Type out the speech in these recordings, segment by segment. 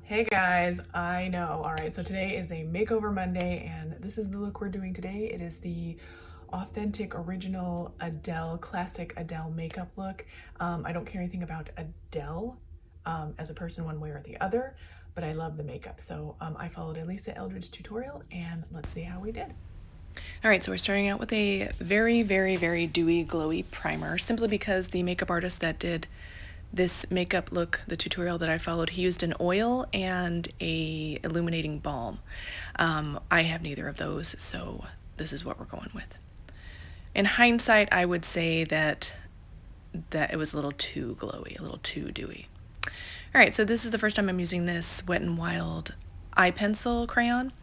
Hey guys, I know. All right, so today is a Makeover Monday, and this is the look we're doing today. It is the authentic, original Adele, classic Adele makeup look. I don't care anything about Adele as a person one way or the other, but I love the makeup. So I followed a Lisa Eldridge tutorial, and let's see how we did. All right, so we're starting out with a very, very, very dewy, glowy primer, simply because the makeup artist that did this makeup look, the tutorial that I followed, he used an oil and a illuminating balm. I have neither of those, so this is what we're going with. In hindsight, I would say that it was a little too glowy, a little too dewy. All right, so this is the first time I'm using this Wet n Wild eye pencil crayon,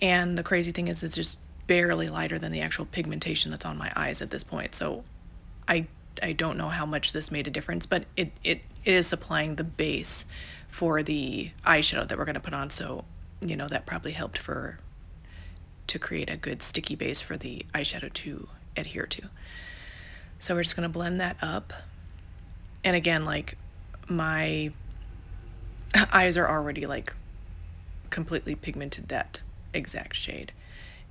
and the crazy thing is it's just barely lighter than the actual pigmentation that's on my eyes at this point. So I don't know how much this made a difference, but it is supplying the base for the eyeshadow that we're going to put on. So, that probably helped to create a good sticky base for the eyeshadow to adhere to. So we're just going to blend that up. And again, like, my eyes are already like completely pigmented that exact shade.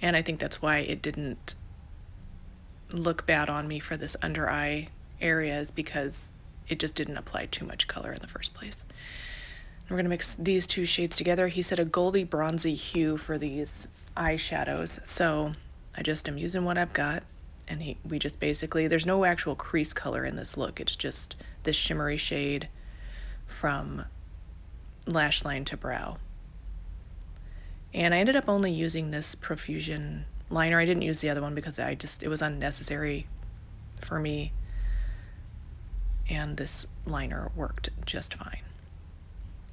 And I think that's why it didn't look bad on me for this under eye area, is because it just didn't apply too much color in the first place. And we're going to mix these two shades together. He said a goldy bronzy hue for these eyeshadows, so I just am using what I've got, and we just basically, there's no actual crease color in this look. It's just this shimmery shade from lash line to brow. And I ended up only using this Profusion liner. I didn't use the other one because it was unnecessary for me. And this liner worked just fine.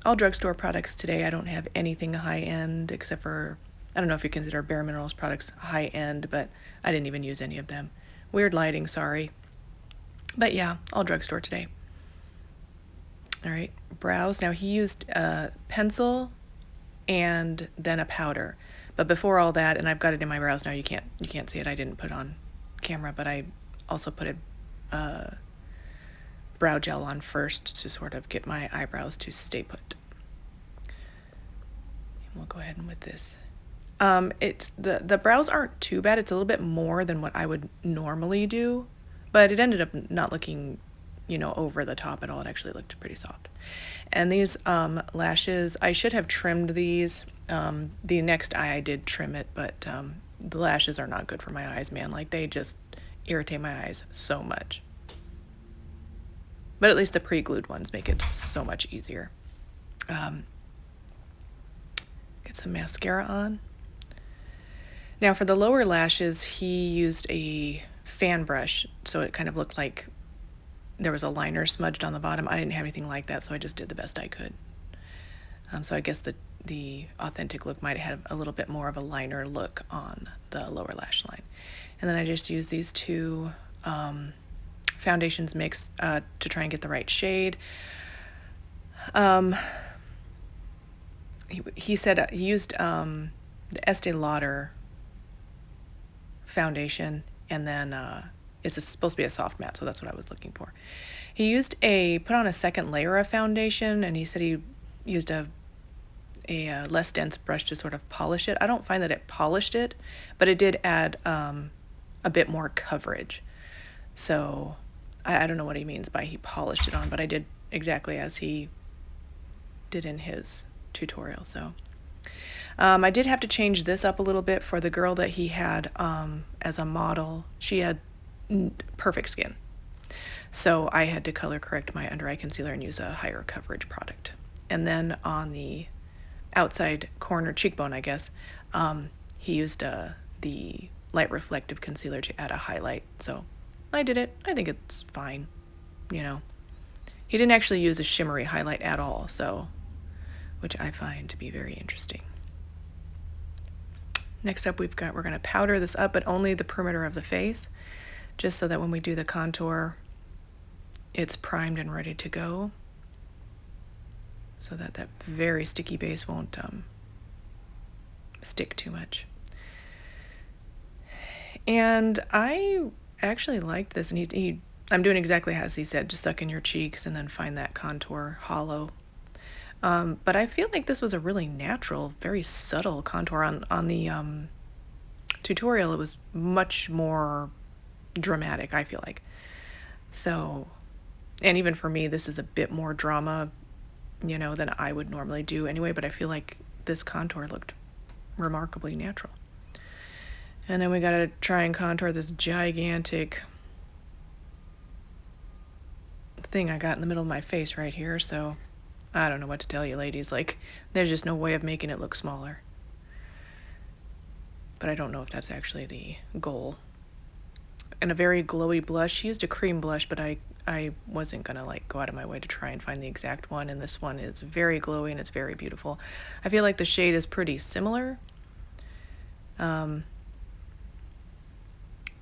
All drugstore products today. I don't have anything high end except for, I don't know if you consider Bare Minerals products high end, but I didn't even use any of them. Weird lighting, sorry. But yeah, all drugstore today. All right, brows. Now he used a pencil and then a powder. But before all that, and I've got it in my brows now, you can't see it, I didn't put it on camera, but I also put a brow gel on first to sort of get my eyebrows to stay put. And we'll go ahead and with this. It's the brows aren't too bad. It's a little bit more than what I would normally do, but it ended up not looking, over the top at all. It actually looked pretty soft. And these lashes, I should have trimmed these. The next eye I did trim it, but the lashes are not good for my eyes, man. Like, they just irritate my eyes so much. But at least the pre-glued ones make it so much easier. Get some mascara on. Now for the lower lashes, he used a fan brush, so it kind of looked like there was a liner smudged on the bottom. I didn't have anything like that, so I just did the best I could. So I guess the authentic look might have a little bit more of a liner look on the lower lash line. And then I just used these two foundations mixed to try and get the right shade. He said he used the Estee Lauder foundation, and then it's supposed to be a soft matte, so that's what I was looking for. He put on a second layer of foundation, and he said he used a less dense brush to sort of polish it. I don't find that it polished it, but it did add a bit more coverage. So I don't know what he means by he polished it on, but I did exactly as he did in his tutorial. So I did have to change this up a little bit for the girl that he had as a model. She had perfect skin, so I had to color correct my under eye concealer and use a higher coverage product. And then on the outside corner cheekbone, I guess, he used the light reflective concealer to add a highlight. So I did it. I think it's fine. He didn't actually use a shimmery highlight at all, so, which I find to be very interesting. Next up, we're going to powder this up, but only the perimeter of the face, just so that when we do the contour, it's primed and ready to go, so that very sticky base won't stick too much. And I actually liked this, and I'm doing exactly as he said, just suck in your cheeks and then find that contour hollow. But I feel like this was a really natural, very subtle contour on the tutorial. It was much more dramatic, I feel like. So, and even for me, this is a bit more drama, than I would normally do anyway, but I feel like this contour looked remarkably natural. And then we gotta try and contour this gigantic thing I got in the middle of my face right here, so I don't know what to tell you, ladies. Like, there's just no way of making it look smaller. But I don't know if that's actually the goal. And a very glowy blush. She used a cream blush, but I wasn't gonna like go out of my way to try and find the exact one, and this one is very glowy and it's very beautiful. I feel like the shade is pretty similar. But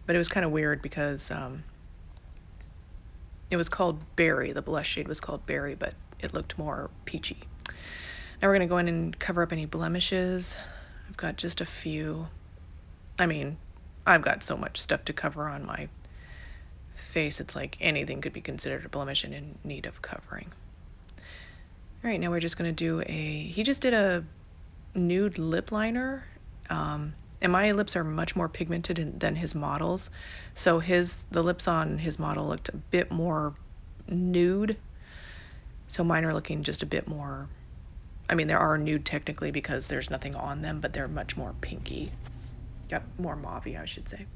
it was kind of weird because it was called Berry. The blush shade was called Berry, but it looked more peachy. Now we're going to go in and cover up any blemishes. I've got just a few. I mean, I've got so much stuff to cover on my face. It's like anything could be considered a blemish and in need of covering. All right, now we're just going to do he just did a nude lip liner. And my lips are much more pigmented than his model's. So the lips on his model looked a bit more nude. So mine are looking just a bit more, I mean, there are nude technically because there's nothing on them, but they're much more pinky. Yep, more mauve-y, I should say.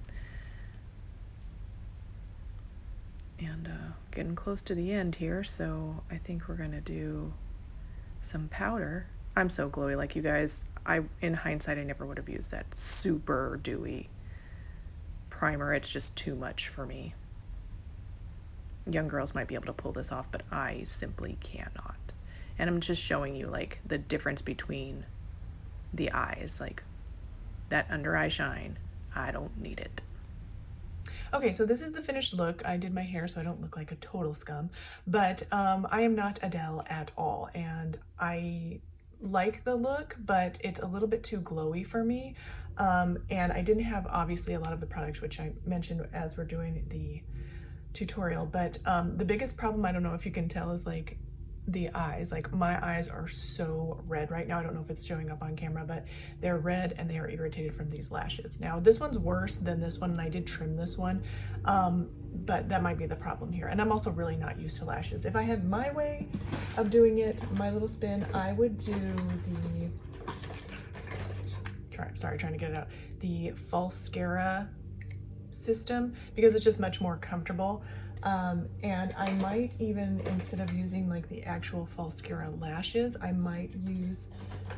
And getting close to the end here, so I think we're gonna do some powder. I'm so glowy, like you guys. In hindsight, I never would have used that super dewy primer. It's just too much for me. Young girls might be able to pull this off, but I simply cannot. And I'm just showing you like the difference between the eyes, like that under eye shine. I don't need it. Okay, so this is the finished look. I did my hair so I don't look like a total scum, but I am not Adele at all, and I like the look, but it's a little bit too glowy for me. And I didn't have obviously a lot of the products, which I mentioned as we're doing the tutorial, but the biggest problem, I don't know if you can tell, is like the eyes. Like my eyes are so red right now. I don't know if it's showing up on camera, but they're red and they are irritated from these lashes. Now this one's worse than this one, and I did trim this one, but that might be the problem here. And I'm also really not used to lashes. If I had my way of doing it, my little spin, I would do trying to get it out, the Falscara system, because it's just much more comfortable. And I might even, instead of using like the actual Falscara lashes, I might use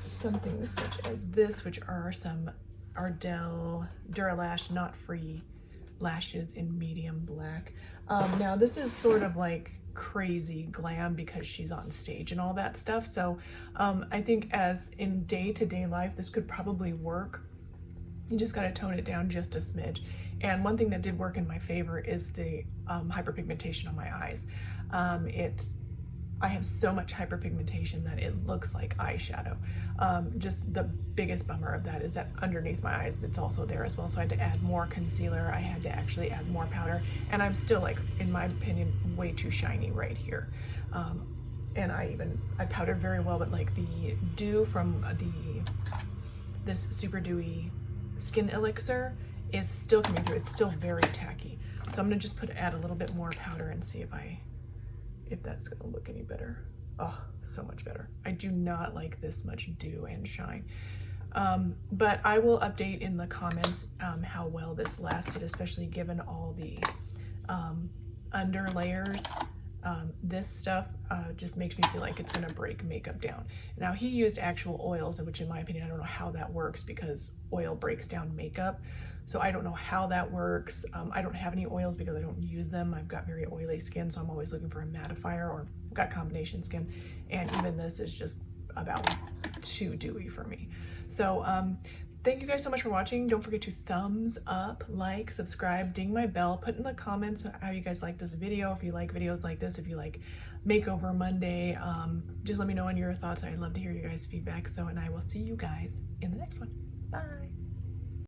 something such as this, which are some Ardell Duralash Not Free lashes in medium black. Now this is sort of like crazy glam because she's on stage and all that stuff. So I think as in day-to-day life, this could probably work. You just got to tone it down just a smidge. And one thing that did work in my favor is the hyperpigmentation on my eyes. I have so much hyperpigmentation that it looks like eyeshadow. Just the biggest bummer of that is that underneath my eyes, it's also there as well. So I had to add more concealer. I had to actually add more powder. And I'm still, like, in my opinion, way too shiny right here. And I powdered very well, but like the dew from this super dewy skin elixir is still coming through. It's still very tacky. So I'm gonna just add a little bit more powder and see if that's gonna look any better. Oh, so much better. I do not like this much dew and shine. But I will update in the comments how well this lasted, especially given all the under layers. This stuff just makes me feel like it's gonna break makeup down. Now he used actual oils, which in my opinion, I don't know how that works because oil breaks down makeup. So I don't know how that works. I don't have any oils because I don't use them. I've got very oily skin, so I'm always looking for a mattifier, or I've got combination skin. And even this is just about too dewy for me. So thank you guys so much for watching. Don't forget to thumbs up, like, subscribe, ding my bell, put in the comments how you guys like this video, if you like videos like this, if you like Makeover Monday. Just let me know on your thoughts. I'd love to hear you guys' feedback. And I will see you guys in the next one. Bye.